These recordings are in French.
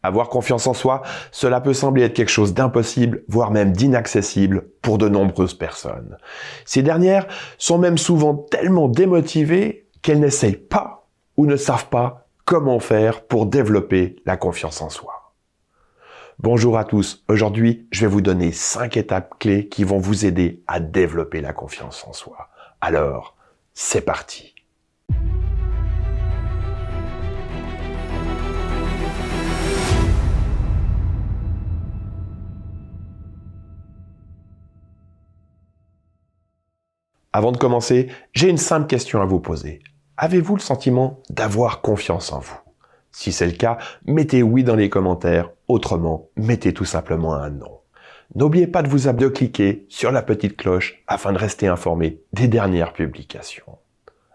Avoir confiance en soi, cela peut sembler être quelque chose d'impossible, voire même d'inaccessible pour de nombreuses personnes. Ces dernières sont même souvent tellement démotivées qu'elles n'essayent pas ou ne savent pas comment faire pour développer la confiance en soi. Bonjour à tous, aujourd'hui je vais vous donner 5 étapes clés qui vont vous aider à développer la confiance en soi. Alors, c'est parti! Avant de commencer, j'ai une simple question à vous poser. Avez-vous le sentiment d'avoir confiance en vous? Si c'est le cas, mettez oui dans les commentaires, autrement, mettez tout simplement un non. N'oubliez pas de vous abonner, de cliquer sur la petite cloche afin de rester informé des dernières publications.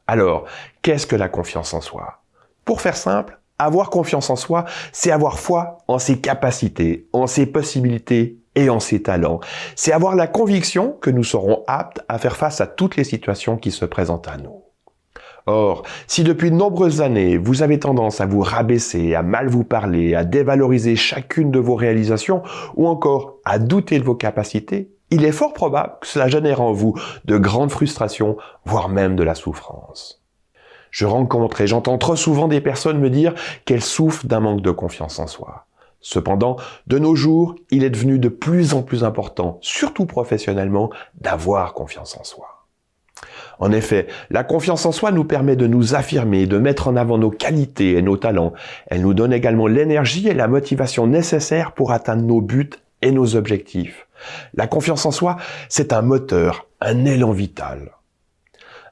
Alors, qu'est-ce que la confiance en soi? Pour faire simple, avoir confiance en soi, c'est avoir foi en ses capacités, en ses possibilités et en ses talents. C'est avoir la conviction que nous serons aptes à faire face à toutes les situations qui se présentent à nous. Or, si depuis de nombreuses années, vous avez tendance à vous rabaisser, à mal vous parler, à dévaloriser chacune de vos réalisations ou encore à douter de vos capacités, il est fort probable que cela génère en vous de grandes frustrations, voire même de la souffrance. Je rencontre et j'entends trop souvent des personnes me dire qu'elles souffrent d'un manque de confiance en soi. Cependant, de nos jours, il est devenu de plus en plus important, surtout professionnellement, d'avoir confiance en soi. En effet, la confiance en soi nous permet de nous affirmer, de mettre en avant nos qualités et nos talents. Elle nous donne également l'énergie et la motivation nécessaires pour atteindre nos buts et nos objectifs. La confiance en soi, c'est un moteur, un élan vital.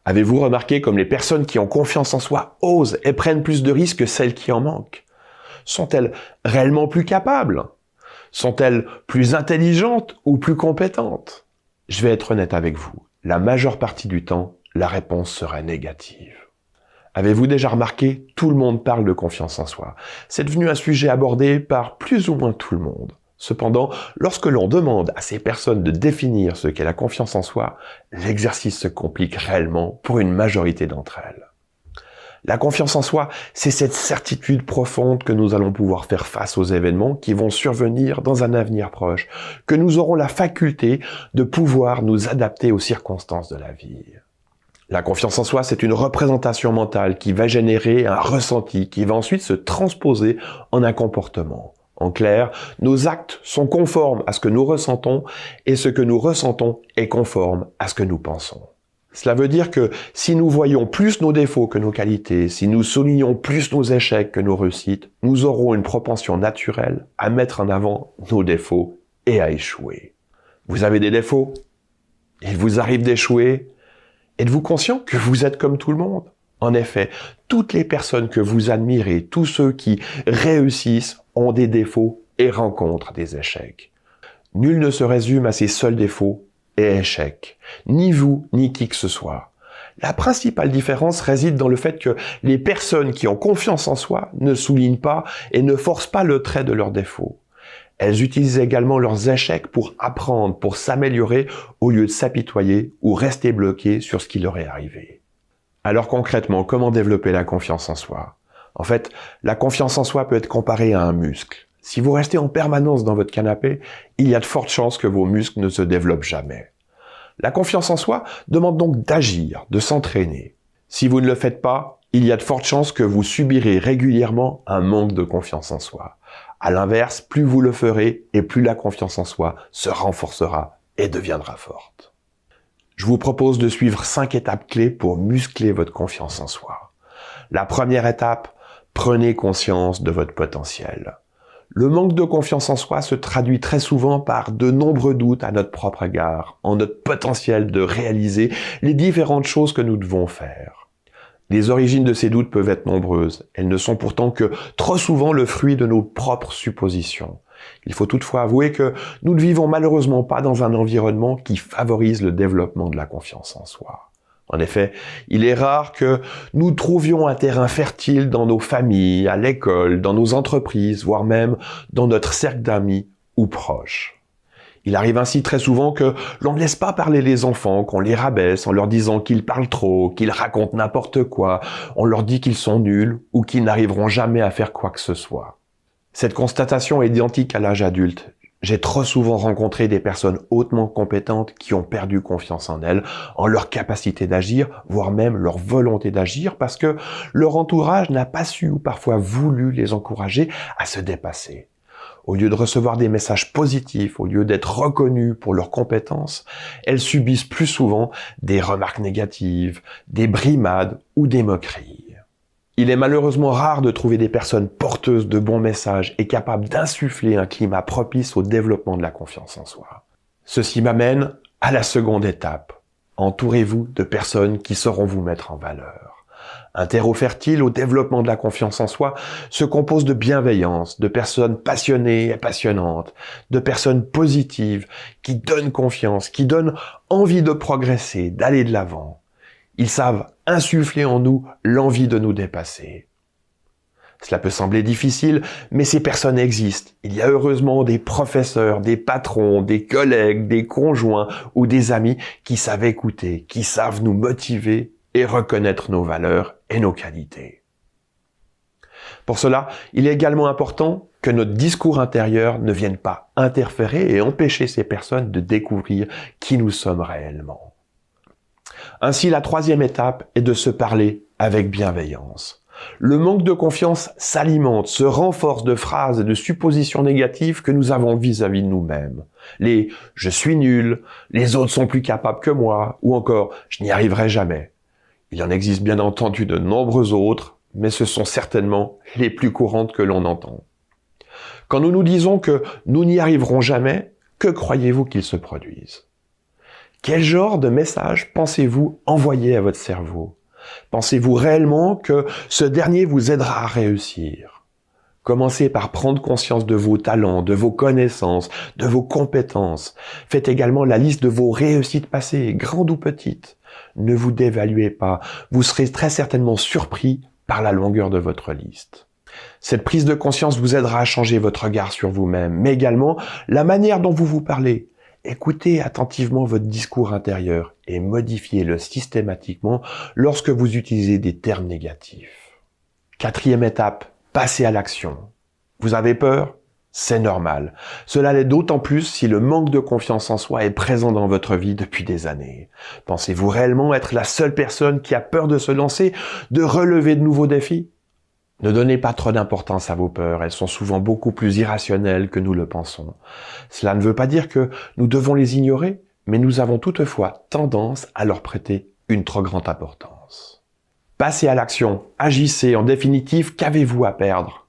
Avez-vous remarqué comme les personnes qui ont confiance en soi osent et prennent plus de risques que celles qui en manquent? Sont-elles réellement plus capables? Sont-elles plus intelligentes ou plus compétentes? Je vais être honnête avec vous. La majeure partie du temps, la réponse sera négative. Avez-vous déjà remarqué, tout le monde parle de confiance en soi. C'est devenu un sujet abordé par plus ou moins tout le monde. Cependant, lorsque l'on demande à ces personnes de définir ce qu'est la confiance en soi, l'exercice se complique réellement pour une majorité d'entre elles. La confiance en soi, c'est cette certitude profonde que nous allons pouvoir faire face aux événements qui vont survenir dans un avenir proche, que nous aurons la faculté de pouvoir nous adapter aux circonstances de la vie. La confiance en soi, c'est une représentation mentale qui va générer un ressenti qui va ensuite se transposer en un comportement. En clair, nos actes sont conformes à ce que nous ressentons et ce que nous ressentons est conforme à ce que nous pensons. Cela veut dire que si nous voyons plus nos défauts que nos qualités, si nous soulignons plus nos échecs que nos réussites, nous aurons une propension naturelle à mettre en avant nos défauts et à échouer. Vous avez des défauts? Il vous arrive d'échouer? Êtes-vous conscient que vous êtes comme tout le monde? En effet, toutes les personnes que vous admirez, tous ceux qui réussissent ont des défauts et rencontrent des échecs. Nul ne se résume à ses seuls défauts et échecs, ni vous, ni qui que ce soit. La principale différence réside dans le fait que les personnes qui ont confiance en soi ne soulignent pas et ne forcent pas le trait de leurs défauts. Elles utilisent également leurs échecs pour apprendre, pour s'améliorer, au lieu de s'apitoyer ou rester bloquées sur ce qui leur est arrivé. Alors concrètement, comment développer la confiance en soi? En fait, la confiance en soi peut être comparée à un muscle. Si vous restez en permanence dans votre canapé, il y a de fortes chances que vos muscles ne se développent jamais. La confiance en soi demande donc d'agir, de s'entraîner. Si vous ne le faites pas, il y a de fortes chances que vous subirez régulièrement un manque de confiance en soi. À l'inverse, plus vous le ferez et plus la confiance en soi se renforcera et deviendra forte. Je vous propose de suivre 5 étapes clés pour muscler votre confiance en soi. La première étape, prenez conscience de votre potentiel. Le manque de confiance en soi se traduit très souvent par de nombreux doutes à notre propre égard, en notre potentiel de réaliser les différentes choses que nous devons faire. Les origines de ces doutes peuvent être nombreuses. Elles ne sont pourtant que trop souvent le fruit de nos propres suppositions. Il faut toutefois avouer que nous ne vivons malheureusement pas dans un environnement qui favorise le développement de la confiance en soi. En effet, il est rare que nous trouvions un terrain fertile dans nos familles, à l'école, dans nos entreprises, voire même dans notre cercle d'amis ou proches. Il arrive ainsi très souvent que l'on ne laisse pas parler les enfants, qu'on les rabaisse en leur disant qu'ils parlent trop, qu'ils racontent n'importe quoi, on leur dit qu'ils sont nuls ou qu'ils n'arriveront jamais à faire quoi que ce soit. Cette constatation est identique à l'âge adulte. J'ai trop souvent rencontré des personnes hautement compétentes qui ont perdu confiance en elles, en leur capacité d'agir, voire même leur volonté d'agir, parce que leur entourage n'a pas su ou parfois voulu les encourager à se dépasser. Au lieu de recevoir des messages positifs, au lieu d'être reconnus pour leurs compétences, elles subissent plus souvent des remarques négatives, des brimades ou des moqueries. Il est malheureusement rare de trouver des personnes porteuses de bons messages et capables d'insuffler un climat propice au développement de la confiance en soi. Ceci m'amène à la seconde étape. Entourez-vous de personnes qui sauront vous mettre en valeur. Un terreau fertile au développement de la confiance en soi se compose de bienveillance, de personnes passionnées et passionnantes, de personnes positives qui donnent confiance, qui donnent envie de progresser, d'aller de l'avant. Ils savent insuffler en nous l'envie de nous dépasser. Cela peut sembler difficile, mais ces personnes existent. Il y a heureusement des professeurs, des patrons, des collègues, des conjoints ou des amis qui savent écouter, qui savent nous motiver et reconnaître nos valeurs et nos qualités. Pour cela, il est également important que notre discours intérieur ne vienne pas interférer et empêcher ces personnes de découvrir qui nous sommes réellement. Ainsi, la troisième étape est de se parler avec bienveillance. Le manque de confiance s'alimente, se renforce de phrases et de suppositions négatives que nous avons vis-à-vis de nous-mêmes. Les « je suis nul »,« les autres sont plus capables que moi » ou encore « je n'y arriverai jamais ». Il en existe bien entendu de nombreux autres, mais ce sont certainement les plus courantes que l'on entend. Quand nous nous disons que nous n'y arriverons jamais, que croyez-vous qu'ils se produisent ? Quel genre de message pensez-vous envoyer à votre cerveau ? Pensez-vous réellement que ce dernier vous aidera à réussir ? Commencez par prendre conscience de vos talents, de vos connaissances, de vos compétences. Faites également la liste de vos réussites passées, grandes ou petites. Ne vous dévaluez pas, vous serez très certainement surpris par la longueur de votre liste. Cette prise de conscience vous aidera à changer votre regard sur vous-même, mais également la manière dont vous vous parlez. Écoutez attentivement votre discours intérieur et modifiez-le systématiquement lorsque vous utilisez des termes négatifs. Quatrième étape, passez à l'action. Vous avez peur ? C'est normal. Cela l'est d'autant plus si le manque de confiance en soi est présent dans votre vie depuis des années. Pensez-vous réellement être la seule personne qui a peur de se lancer, de relever de nouveaux défis ? Ne donnez pas trop d'importance à vos peurs, elles sont souvent beaucoup plus irrationnelles que nous le pensons. Cela ne veut pas dire que nous devons les ignorer, mais nous avons toutefois tendance à leur prêter une trop grande importance. Passez à l'action, agissez, en définitive, qu'avez-vous à perdre ?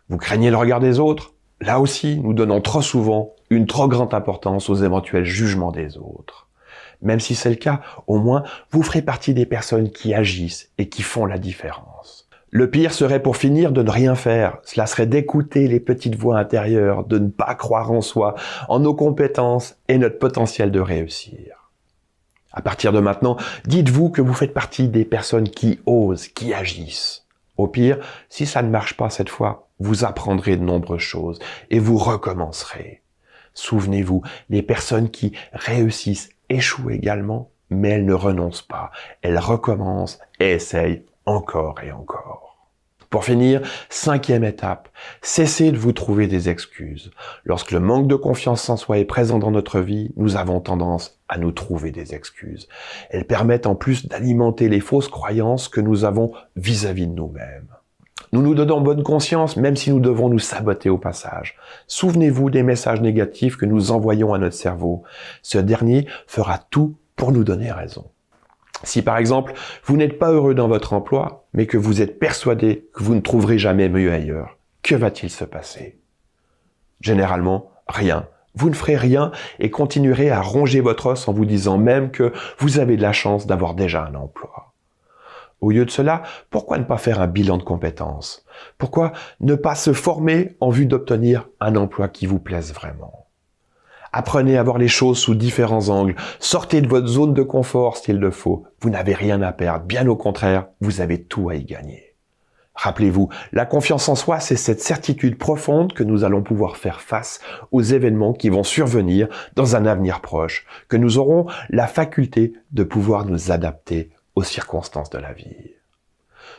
Vous craignez le regard des autres ? Là aussi, nous donnons trop souvent une trop grande importance aux éventuels jugements des autres. Même si c'est le cas, au moins, vous ferez partie des personnes qui agissent et qui font la différence. Le pire serait pour finir de ne rien faire. Cela serait d'écouter les petites voix intérieures, de ne pas croire en soi, en nos compétences et notre potentiel de réussir. À partir de maintenant, dites-vous que vous faites partie des personnes qui osent, qui agissent. Au pire, si ça ne marche pas cette fois, vous apprendrez de nombreuses choses et vous recommencerez. Souvenez-vous, les personnes qui réussissent échouent également, mais elles ne renoncent pas. Elles recommencent et essayent encore et encore. Pour finir, cinquième étape, cessez de vous trouver des excuses. Lorsque le manque de confiance en soi est présent dans notre vie, nous avons tendance à nous trouver des excuses. Elles permettent en plus d'alimenter les fausses croyances que nous avons vis-à-vis de nous-mêmes. Nous nous donnons bonne conscience même si nous devons nous saboter au passage. Souvenez-vous des messages négatifs que nous envoyons à notre cerveau. Ce dernier fera tout pour nous donner raison. Si par exemple, vous n'êtes pas heureux dans votre emploi, mais que vous êtes persuadé que vous ne trouverez jamais mieux ailleurs, que va-t-il se passer ? Généralement, rien. Vous ne ferez rien et continuerez à ronger votre os en vous disant même que vous avez de la chance d'avoir déjà un emploi. Au lieu de cela, pourquoi ne pas faire un bilan de compétences ? Pourquoi ne pas se former en vue d'obtenir un emploi qui vous plaise vraiment ? Apprenez à voir les choses sous différents angles. Sortez de votre zone de confort s'il le faut. Vous n'avez rien à perdre. Bien au contraire, vous avez tout à y gagner. Rappelez-vous, la confiance en soi, c'est cette certitude profonde que nous allons pouvoir faire face aux événements qui vont survenir dans un avenir proche, que nous aurons la faculté de pouvoir nous adapter aux circonstances de la vie.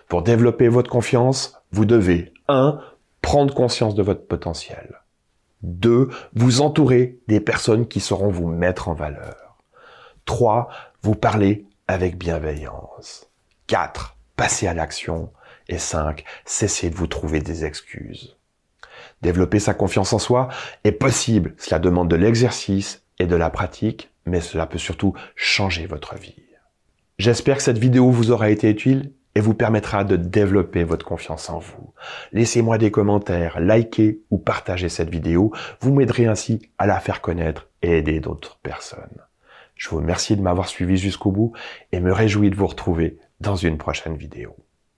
Pour développer votre confiance, vous devez 1. prendre conscience de votre potentiel. 2. Vous entourer des personnes qui sauront vous mettre en valeur. 3. Vous parler avec bienveillance. 4. Passer à l'action. Et 5. Cesser de vous trouver des excuses. Développer sa confiance en soi est possible. Cela demande de l'exercice et de la pratique, mais cela peut surtout changer votre vie. J'espère que cette vidéo vous aura été utile et vous permettra de développer votre confiance en vous. Laissez-moi des commentaires, likez ou partagez cette vidéo. Vous m'aiderez ainsi à la faire connaître et aider d'autres personnes. Je vous remercie de m'avoir suivi jusqu'au bout et me réjouis de vous retrouver dans une prochaine vidéo.